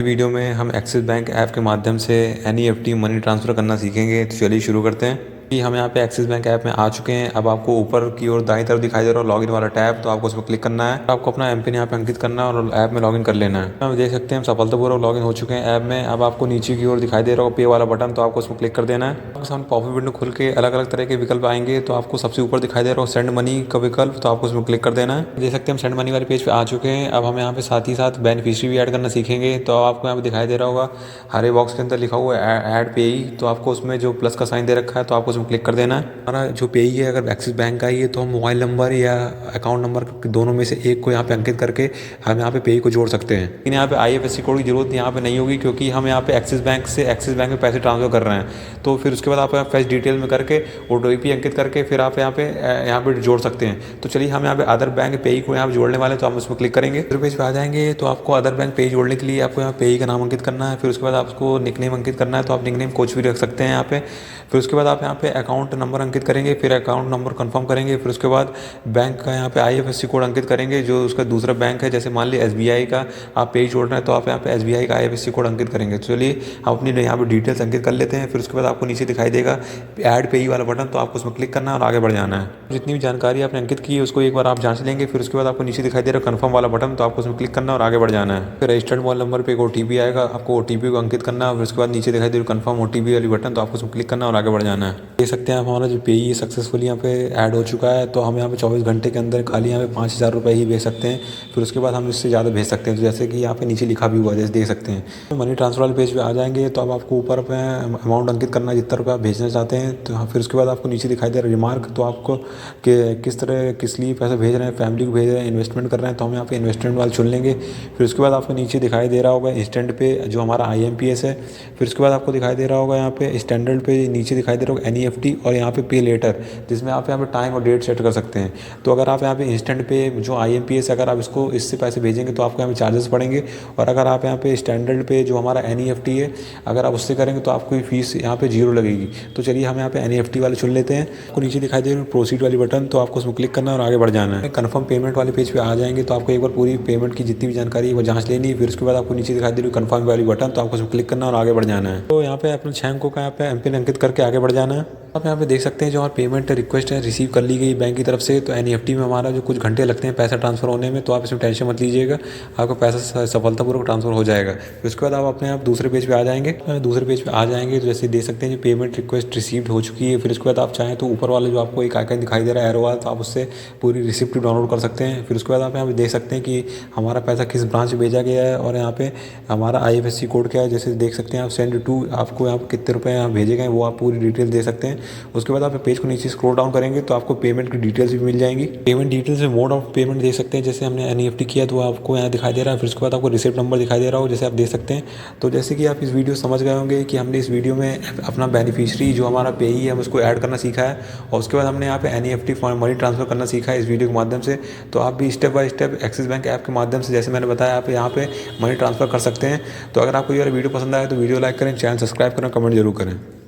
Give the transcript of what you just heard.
Video में हम axis bank app के माध्यम से एनईएफटी मनी ट्रांसफ़र करना सीखेंगे। तो चलिए शुरू करते हैं कि हम यहाँ पे एक्सिस बैंक ऐप में आ चुके हैं। अब आपको ऊपर की ओर दाईं तरफ दिखाई दे रहा है लॉगिन वाला टैब, तो आपको उस पर क्लिक करना है। आपको अपना एमपिन यहाँ पे अंकित करना है और ऐप में लॉगिन कर लेना है। हम देख सकते हैं हम सफलतापूर्वक लॉगिन हो चुके हैं ऐप में। अब आपको नीचे की ओर दिखाई दे रहा होगा पे वाला बटन, तो आपको उस पर क्लिक कर देना है। आपके सामने पॉपअप विंडो खुल के अलग अलग तरह के विकल्प आएंगे। तो आपको सबसे ऊपर दिखाई दे रहा हो सेंड मनी का विकल्प, तो आपको उसमें क्लिक कर देना है। देख सकते हैं हम सेंड मनी वाले पेज पे आ चुके हैं। अब हम यहाँ पे साथ ही साथ बेनिफिशियरी भी ऐड करना सीखेंगे। तो आपको यहाँ पे दिखाई दे रहा होगा हरे बॉक्स के अंदर लिखा हुआ है ऐड पेई, तो आपको उसमें जो प्लस का साइन दे रखा है तो आपको उसमें क्लिक कर देना है। हमारा जो पेई है अगर एक्सिस बैंक का ही है तो हम मोबाइल नंबर या अकाउंट नंबर दोनों में से एक को यहाँ पे अंकित करके हम यहाँ पे पेई को जोड़ सकते हैं। लेकिन यहाँ पे आईएफएससी कोड की जरूरत यहाँ पे नहीं होगी, क्योंकि हम यहाँ पे एक्सिस बैंक से एक्सिस बैंक में पैसे ट्रांसफर कर रहे हैं। तो फिर उसके बाद आप फर्स्ट डिटेल में करके ओटीपी अंकित करके फिर आप यहाँ पे जोड़ सकते हैं। तो चलिए हम यहाँ पे अदर बैंक पेई को यहाँ पे जोड़ने वाले हैं, तो हम उसमें क्लिक करेंगे। फिर पेज पे आ जाएंगे तो आपको अदर बैंक पेई जोड़ने के लिए आपको यहाँ पेई का नाम अंकित करना है। फिर उसके बाद आपको निकनेम अंकित करना है, तो आप निकनेम कुछ भी रख सकते हैं यहाँ पे। फिर उसके बाद आप यहाँ पे अकाउंट नंबर अंकित करेंगे, फिर अकाउंट नंबर कंफर्म करेंगे। फिर उसके बाद बैंक का यहाँ पे आईएफएससी कोड अंकित करेंगे जो उसका दूसरा बैंक है। जैसे मान लीजिए एसबीआई का आप पेज जोड़ रहे हैं तो आप यहाँ पे एसबीआई का आईएफएससी कोड अंकित करेंगे। तो चलिए हम अपनी यहाँ पे डिटेल्स अंकित कर लेते हैं। फिर उसके बाद आपको नीचे दिखाई देगा ऐड पेई वाला बटन, तो आपको उसमें क्लिक करना है और आगे बढ़ जाना है। जितनी भी जानकारी आपने अंकित की है उसको एक बार आप जांच लेंगे। फिर उसके बाद आपको नीचे दिखाई दे रहा है कन्फर्म वाला बटन, तो आपको उसमें क्लिक करना है और आगे बढ़ जाना है। फिर रजिस्टर्ड मोबाइल नंबर पे एक ओटीपी आएगा, आपको ओटीपी को अंकित करना है। फिर उसके बाद नीचे दिखाई दे रहा है कन्फर्म ओटीपी वाली बटन, तो आपको उसमें क्लिक करना है और आगे बढ़ जाना है। देख सकते हैं आप हमारा जो पेई सक्सेसफुली यहाँ पे ऐड हो चुका है। तो हम यहाँ पे 24 घंटे के अंदर खाली यहाँ पे 5,000 रुपये ही भेज सकते हैं। फिर उसके बाद हम इससे ज़्यादा भेज सकते हैं। तो जैसे कि यहाँ पे नीचे लिखा भी हुआ है, जैसे देख सकते हैं। तो मनी ट्रांसफर वाले पेज पे आ जाएंगे तो अब आपको ऊपर अमाउंट अंकित करना है जितना रुपया आप भेजना चाहते हैं। तो फिर उसके बाद आपको नीचे दिखाई दे रहा है रिमार्क, तो आपको किस तरह किस लिए पैसे भेज रहे हैं, फैमिली को भेज रहे हैं, इन्वेस्टमेंट कर रहे हैं, तो हम यहाँ पे इन्वेस्टमेंट वाले चुन लेंगे। फिर उसके बाद आपको नीचे दिखाई दे रहा होगा इंस्टेंट पे जो हमारा आईएमपीएस है। फिर उसके बाद आपको दिखाई दे रहा होगा यहाँ पे स्टैंडर्ड पे नीचे दिखाई दे रहा होगा एनईएफटी और यहाँ पे पे लेटर, जिसमें आप यहाँ पे टाइम और डेट सेट कर सकते हैं। तो अगर आप यहाँ पे इंस्टेंट पे जो आईएमपीएस अगर आप इसको इससे पैसे भेजेंगे तो आपको यहाँ पे चार्जेस पड़ेंगे। और अगर आप यहाँ पे स्टैंडर्ड पे जो हमारा एनईएफटी है अगर आप उससे करेंगे तो आपको फीस यहाँ पे 0 लगेगी। तो चलिए हम यहाँ पे एनईएफटी वाले चुन लेते हैं। आपको नीचे दिखाई दे रही है प्रोसीड वाली बटन, तो आपको उसमें क्लिक करना है और आगे बढ़ जाना है। कन्फर्म पेमेंट वाले पेज पे आ जाएंगे तो आपको एक बार पूरी पेमेंट की जितनी भी जानकारी है वो जांच लेनी है। फिर उसके बाद आपको नीचे दिखाई दे रही है कन्फर्म वाली बटन, तो आपको उसमें क्लिक करना और आगे बढ़ जाना है। तो यहाँ पे अपने 6 अंकों का यहाँ पे एमपिन अंकित करके आगे बढ़ जाना है। आप यहाँ पे देख सकते हैं जो हमारी पेमेंट रिक्वेस्ट है रिसीव कर ली गई बैंक की तरफ से। तो एनईएफटी में हमारा जो कुछ घंटे लगते हैं पैसा ट्रांसफर होने में, तो आप इसमें टेंशन मत लीजिएगा, आपका पैसा सफलतापूर्वक ट्रांसफर हो जाएगा। फिर उसके बाद आप अपने आप दूसरे पेज पे आ जाएंगे। दूसरे पेज पे आ जाएंगे तो जैसे देख सकते हैं जो पेमेंट रिक्वेस्ट रिसीव्ड हो चुकी है। फिर उसके बाद आप चाहें तो ऊपर वाले जो आपको एक आइकन दिखाई दे रहा है एरो वाला, तो आप उससे पूरी रिसिप्ट डाउनलोड कर सकते हैं। फिर उसके बाद आप यहाँ पे देख सकते हैं कि हमारा पैसा किस ब्रांच में भेजा गया है और यहाँ पे हमारा आईएफएससी कोड क्या है। जैसे देख सकते हैं आप सेंड टू, आपको यहाँ पे कितने रुपए यहाँ भेजे गए वो आप पूरी डिटेल दे सकते हैं। उसके बाद आप पेज को नीचे स्क्रॉल डाउन करेंगे तो आपको पेमेंट की डिटेल्स भी मिल जाएंगी। पेमेंट डिटेल्स में मोड ऑफ पेमेंट देख सकते हैं, जैसे हमने एनईएफटी किया तो आपको यहाँ दिखाई दे रहा है। फिर उसके बाद आपको रिसिप्ट नंबर दिखाई दे रहा हो जैसे आप देख सकते हैं। तो जैसे कि आप इस वीडियो समझ गए होंगे कि हमने इस वीडियो में अपना बेनिफिशियरी जो हमारा पेई है हम उसको ऐड करना सीखा है और उसके बाद हमने यहाँ पे एनईएफटी मनी ट्रांसफर करना सीखा है इस वीडियो के माध्यम से। तो आप भी step by step axis bank app के माध्यम से जैसे मैंने बताया आप यहाँ पे मनी ट्रांसफर कर सकते हैं। तो अगर आपको ये वीडियो पसंद आए तो वीडियो लाइक करें, चैनल सब्सक्राइब करें, कमेंट जरूर करें।